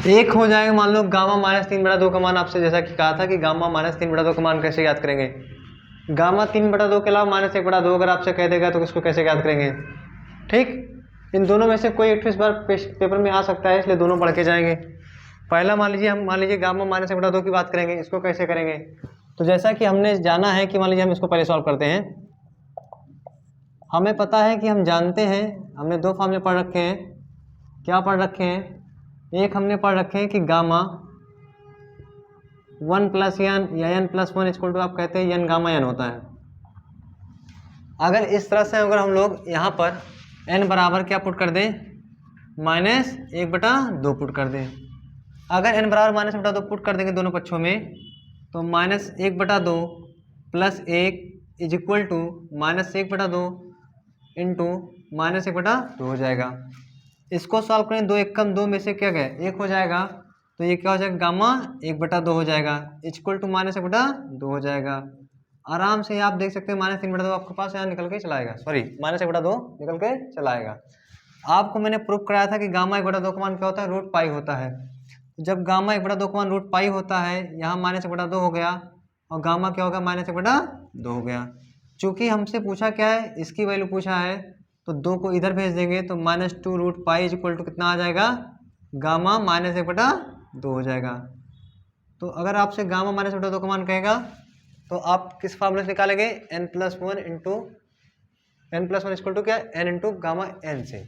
एक हो जाएगा, मान लो गामा माइनस 3/2 का मान आपसे जैसा कि कहा था कि गामा माइनस 3/2 का मान कैसे याद करेंगे। गामा 3/2 के अलावा -1/2 अगर आपसे कह देगा तो इसको कैसे याद करेंगे। ठीक, इन दोनों में से कोई एक इस बार पेपर में आ सकता है, इसलिए दोनों पढ़ के जाएंगे। पहला मान लीजिए गामा -1/2 की बात करेंगे, इसको कैसे करेंगे। तो जैसा कि हमने जाना है कि मान लीजिए हम इसको पहले सॉल्व करते हैं। हमें पता है कि हम जानते हैं, हमने दो फॉर्मूले पढ़ रखे हैं। क्या पढ़ रखे हैं, एक हमने पढ़ रखे हैं कि गामा 1 + n या n+1 इक्वल टू आप कहते हैं n गामा n होता है। अगर इस तरह से अगर हम लोग यहाँ पर n बराबर क्या पुट कर दें, -1/2 पुट कर दें। अगर n बराबर -1/2 पुट कर देंगे दोनों पक्षों में, तो -1/2 + 1 इज इक्वल टू -1/2 इंटू -1/2 हो जाएगा। इसको सॉल्व करें, 2 × 2 में से क्या गए 1 हो जाएगा, तो ये क्या हो जाएगा गामा 1/2 हो जाएगा इक्वल टू -1/2 हो जाएगा। आराम से आप देख सकते हैं -3/2 आपके पास यहाँ निकल के चलाएगा, सॉरी -1/2 निकल के चलाएगा। आपको मैंने प्रूफ कराया था कि गामा 1/2 का मान क्या होता है, √π होता है। जब गामा 1/2 का मान √π होता है, यहाँ -1/2 हो गया और गामा क्या होगा -1/2 हो गया। चूंकि हमसे पूछा क्या है, इसकी वैल्यू पूछा है, तो 2 को इधर भेज देंगे तो -2 √π इक्वल टू कितना आ जाएगा, गामा -1/2 हो जाएगा। तो अगर आपसे गामा -1/2 का मान कहेगा तो आप किस फॉर्मूले से निकालेंगे, n+1 इक्वल टू क्या, n इंटू गामा n से।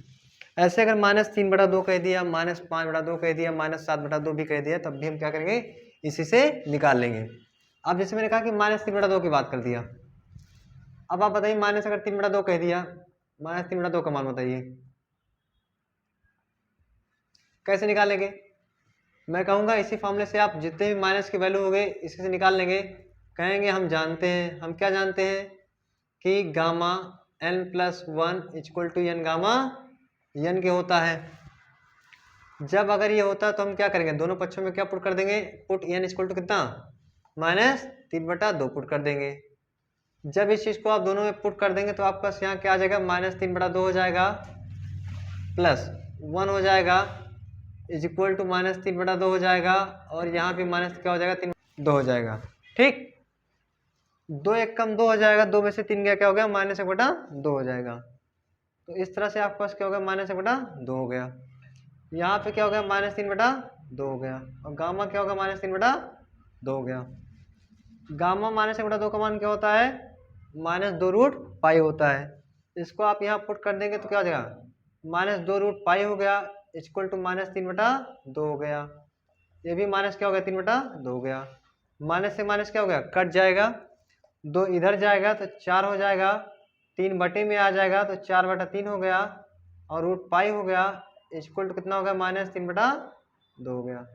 ऐसे अगर -3/2 कह दिया, -5/2 कह दिया, -7/2 भी कह दिया, तब भी हम क्या करेंगे, इसी से निकाल लेंगे। अब जैसे मैंने कहा कि -3/2 की बात कर दिया, अब आप बताइए माइनस अगर 3/2 कह दिया, -3/2 का मान बताइए कैसे निकालेंगे। मैं कहूँगा इसी फॉर्मूले से आप जितने भी माइनस की वैल्यू हो गए इसी से निकाल लेंगे। कहेंगे हम जानते हैं, हम क्या जानते हैं कि gamma n+1 equal to n gamma n के होता है। जब अगर ये होता है तो हम क्या करेंगे, दोनों पक्षों में क्या पुट कर देंगे, पुट n इक्वल टू कितना -3/2 पुट कर देंगे। जब इस चीज़ को आप दोनों में पुट कर देंगे तो आपका यहाँ क्या आ जाएगा, -3/2 हो जाएगा +1 हो जाएगा इज इक्वल टू -3/2 हो जाएगा, और यहाँ भी माइनस क्या हो जाएगा 3/2 हो जाएगा। ठीक, 2 × 2 हो जाएगा, 2 में से 3 गया क्या हो गया, -1/2 हो जाएगा। तो इस तरह से आपके पास क्या हो गया, -1/2 हो गया। यहाँ पे क्या हो गया, -3/2 हो गया, और गामा क्या होगा, -3/2 हो गया। गामा -1/2 का मान क्या होता है, -2 √π होता है। इसको आप यहाँ पुट कर देंगे तो क्या हो जाएगा, -2 √π हो गया इक्वल टू -3/2 हो गया। ये भी माइनस क्या हो गया, 3/2 हो गया। माइनस से माइनस क्या हो गया, कट जाएगा, 2 इधर जाएगा तो 4 हो जाएगा, 3 बटे में आ जाएगा तो 4/3 हो गया, और √π हो गया इक्वल टू कितना हो गया, -3/2 हो गया।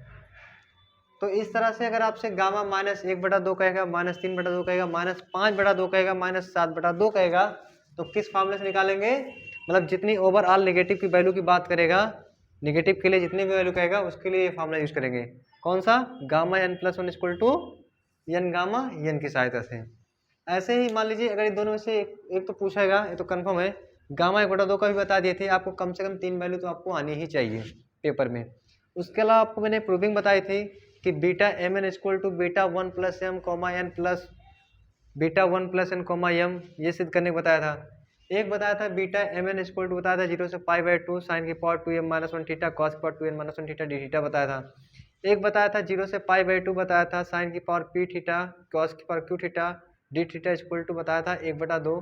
तो इस तरह से अगर आपसे गामा -1/2 कहेगा, -3/2 कहेगा, -5/2 कहेगा, -7/2 कहेगा, तो किस फॉर्मूले से निकालेंगे, मतलब जितनी ओवरऑल नेगेटिव की वैल्यू की बात करेगा, नेगेटिव के लिए जितनी भी वैल्यू कहेगा उसके लिए ये फॉर्मूला यूज करेंगे। कौन सा, gamma n+1 equal to n gamma n की सहायता से। ऐसे ही मान लीजिए अगर इन दोनों में से एक तो पूछेगा, ये तो कंफर्म है, गामा 1/2 का भी बता दिए थे आपको, कम से कम 3 वैल्यू तो आपको आनी ही चाहिए पेपर में। उसके अलावा आपको मैंने प्रूविंग बताई थी कि beta mn equal to β1 + m, n plus β1 + n, m, ये सिद्ध करने को बताया था। एक बताया था बीटा mn इक्वल टू बताया था 0 से π/2 sin की पावर 2m - 1 थीटा cos की power 2n - 1 theta d theta बताया था। एक बताया था 0 से π/2 बताया था sin की पावर p थीटा cos की power q theta d theta equal to बताया था 1/2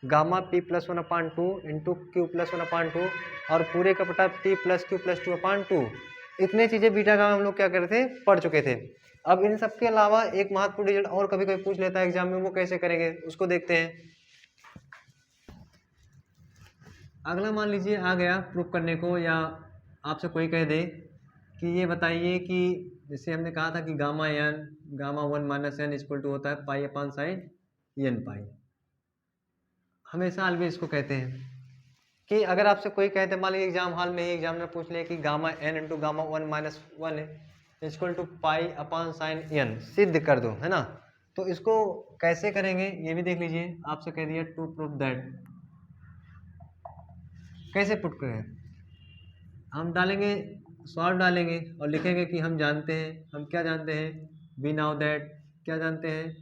गामा p + 1/2 इंटू q + 1/2 और पूरे का बटा p + q + 2/2। इतने चीज़ें बीटा का हम लोग क्या कर रहे थे, पढ़ चुके थे। अब इन सब के अलावा एक महत्वपूर्ण रिजल्ट और कभी कभी पूछ लेता है एग्जाम में, वो कैसे करेंगे उसको देखते हैं। अगला मान लीजिए आ गया प्रूफ करने को, या आपसे कोई कह दे कि ये बताइए कि जैसे हमने कहा था कि गामा 1 - n इक्वल टू होता है π/sin n पाई। हमेशा अलवेज इसको कहते हैं कि अगर आपसे कोई कहते, मान लीजिए एग्जाम हॉल में ही एग्जामिनर पूछ ले कि gamma n into gamma 1 - 1 equal to π/sin n सिद्ध कर दो, है ना। तो इसको कैसे करेंगे ये भी देख लीजिए। आपसे कह दिया टू प्रूफ दैट, कैसे पुट करें, हम डालेंगे सॉल्व डालेंगे और लिखेंगे कि हम जानते हैं, हम क्या जानते हैं, वी नाउ दैट, क्या जानते हैं,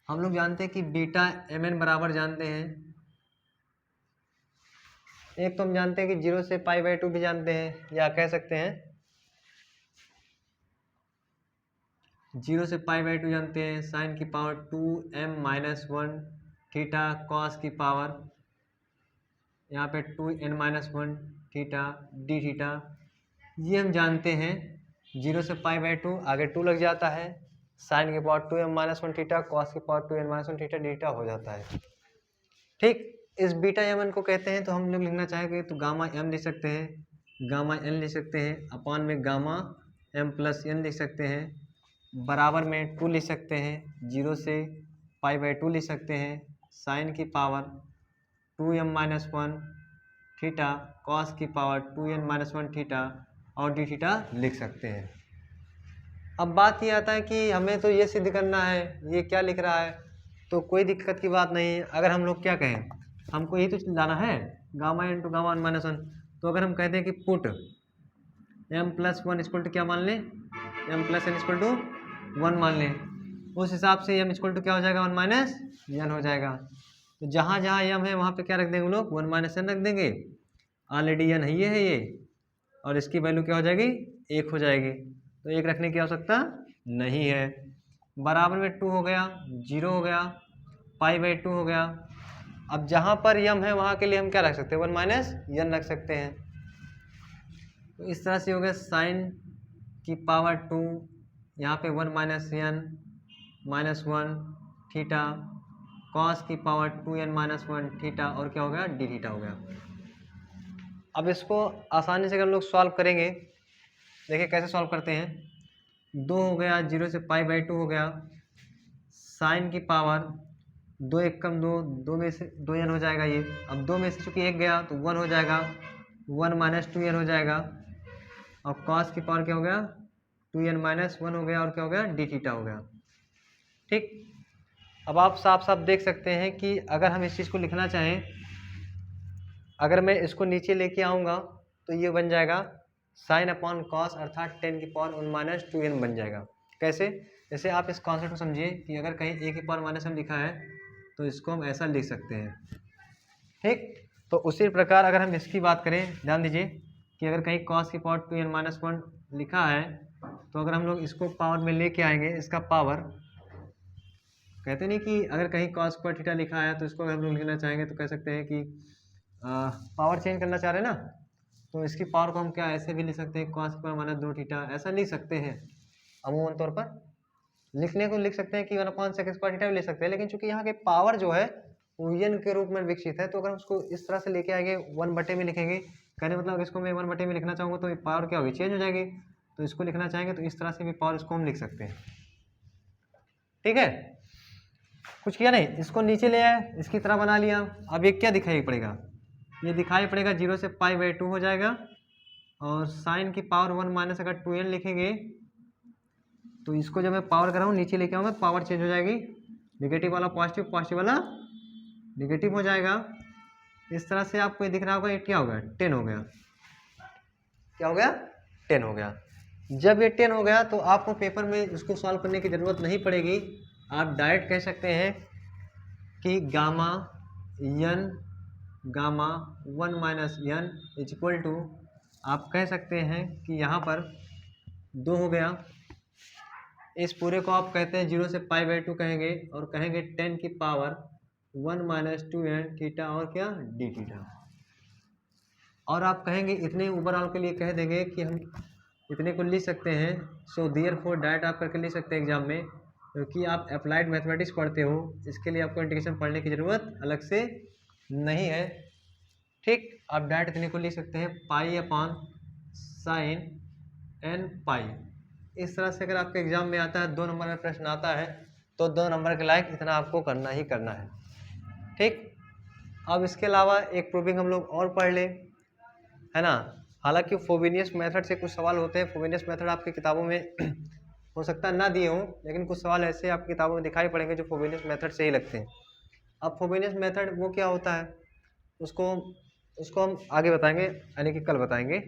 हम लोग जानते हैं कि बीटा एम एन बराबर जानते हैं। एक तो हम जानते हैं कि 0 से π/2 भी जानते हैं, या कह सकते हैं 0 से π/2 जानते हैं, साइन की पावर 2m-1 थीटा कॉस की पावर यहाँ पे 2n-1 थीटा डी थीटा, ये हम जानते हैं। 0 से π/2 आगे 2 लग जाता है, साइन की पावर 2m-1 थीटा कॉस की power 2n-1 theta D theta हो जाता है। ठीक, इस बीटा एम को कहते हैं, तो हम लोग लिखना चाहेंगे तो गामा एम लिख सकते हैं, गामा एन लिख सकते हैं, अपान में गामा एम प्लस एन लिख सकते हैं, बराबर में 2 लिख सकते हैं, 0 से π/2 लिख सकते हैं, साइन की पावर 2m-1 थीटा कॉस की पावर 2n-1 थीटा और डी थीटा लिख सकते हैं। अब बात ये आता है कि हमें तो ये सिद्ध करना है, ये क्या लिख रहा है, तो कोई दिक्कत की बात नहीं है। अगर हम लोग क्या कहें, हमको यही तो लाना है, गामा इन टू गामा 1-1, तो अगर हम कहते हैं कि पुट m+1 इक्वल टू क्या मान लें, m+n इक्वल टू 1 मान लें, उस हिसाब से m इक्वल टू क्या हो जाएगा, 1 - n हो जाएगा। तो जहाँ जहाँ m है वहाँ पे क्या रख देंगे हम लोग, 1 - n रख देंगे। ऑलरेडी n है ये, और इसकी वैल्यू क्या हो जाएगी, 1 हो जाएगी, तो 1 रखने की आवश्यकता नहीं है। बराबर में 2 हो गया, 0 हो गया, π/2 हो गया। अब जहाँ पर m है वहाँ के लिए हम क्या रख सकते हैं, 1 - n रख सकते हैं। तो इस तरह से हो गया साइन की पावर 2, यहाँ पे 1 - n-1 थीटा कॉस की पावर 2n-1 थीटा और क्या हो गया, डी थीटा हो गया। अब इसको आसानी से हम लोग सॉल्व करेंगे, देखिए कैसे सॉल्व करते हैं। 2 हो गया, 0 से π/2 हो गया, साइन की पावर 2 1 कम 2, 2 में से 2n हो जाएगा ये। अब 2 में से चूँकि 1 गया तो 1 हो जाएगा, 1 - 2n हो जाएगा, और कॉस की पावर क्या हो गया, 2n-1 हो गया, और क्या हो गया, डी थीटा हो गया। ठीक, अब आप साफ साफ देख सकते हैं कि अगर हम इस चीज़ को लिखना चाहें, अगर मैं इसको नीचे लेके आऊँगा तो ये बन जाएगा साइन अपॉन कॉस, अर्थात 10⁻⁻² बन जाएगा। कैसे, जैसे आप इस कॉन्सेप्ट को समझिए कि अगर कहीं a⁻⁻m लिखा है तो इसको हम ऐसा लिख सकते हैं। ठीक, तो उसी प्रकार अगर हम इसकी बात करें, ध्यान दीजिए कि अगर कहीं cos की पावर 2n-1 लिखा है, तो अगर हम लोग इसको पावर में लेके आएंगे, इसका पावर, कहते नहीं कि अगर कहीं cos स्क्वायर थीटा लिखा है तो इसको अगर हम लोग लिखना चाहेंगे तो कह सकते हैं कि पावर चेंज करना चाह रहे हैं ना, तो इसकी पावर को हम क्या ऐसे भी लिख सकते हैं, cos स्क्वायर -2 थीटा, ऐसा लिख सकते हैं। अमूमन तौर पर लिखने को लिख सकते हैं कि 1/sec स्क्वायर थीटा भी लिख सकते हैं, लेकिन चूंकि यहाँ के पावर जो है वो n के रूप में विकसित है, तो अगर उसको इस तरह से लेके आएंगे 1/में लिखेंगे, कहने मतलब इसको मैं 1/में लिखना चाहूँगा तो पावर क्या होगी, चेंज हो जाएगी। तो इसको लिखना चाहेंगे तो इस तरह से भी पावर इसको हम लिख सकते हैं। ठीक है, कुछ किया नहीं, इसको नीचे ले आए, इसकी तरह बना लिया। अब ये क्या दिखाई पड़ेगा, ये दिखाई पड़ेगा 0 से π/2 हो जाएगा, और साइन की पावर 1 - अगर 2n लिखेंगे तो इसको जब मैं पावर कर रहा हूँ नीचे लेके आऊँगा, पावर चेंज हो जाएगी, निगेटिव वाला पॉजिटिव, पॉजिटिव वाला निगेटिव हो जाएगा। इस तरह से आपको ये दिख रहा होगा, ये क्या हो गया, 10 हो गया। क्या हो गया, 10 हो गया। जब ये 10 हो गया तो आपको पेपर में इसको सॉल्व करने की ज़रूरत नहीं पड़ेगी, आप डायरेक्ट कह सकते हैं कि gamma n gamma 1 - n equal to, आप कह सकते हैं कि यहाँ पर 2 हो गया। इस पूरे को आप कहते हैं 0 से π/2 कहेंगे, और कहेंगे 10 की पावर 1 - 2n थीटा और क्या, डी थीटा। और आप कहेंगे इतने ओवरऑल के लिए कह देंगे कि हम इतने को लिख सकते हैं। सो देयरफॉर डायरेक्ट आप करके लिख सकते हैं एग्जाम में, क्योंकि आप अप्लाइड मैथमेटिक्स पढ़ते हो, इसके लिए आपको इंटीग्रेशन पढ़ने की ज़रूरत अलग से नहीं है। ठीक, आप डायरेक्ट इतने को लिख सकते हैं π/sin n पाई। इस तरह से अगर आपके एग्जाम में आता है, 2 नंबर का प्रश्न आता है, तो 2 नंबर के लायक इतना आपको करना ही करना है। ठीक, अब इसके अलावा एक प्रूविंग हम लोग और पढ़ लें, है ना। हालांकि फ्रोबेनियस मेथड से कुछ सवाल होते हैं, फ्रोबेनियस मेथड आपकी किताबों में हो सकता है ना दिए हों, लेकिन कुछ सवाल ऐसे आपकी किताबों में दिखाई पड़ेंगे जो फ्रोबेनियस मेथड से ही लगते हैं। अब फ्रोबेनियस मेथड वो क्या होता है, उसको उसको हम आगे बताएंगे, यानी कि कल बताएंगे।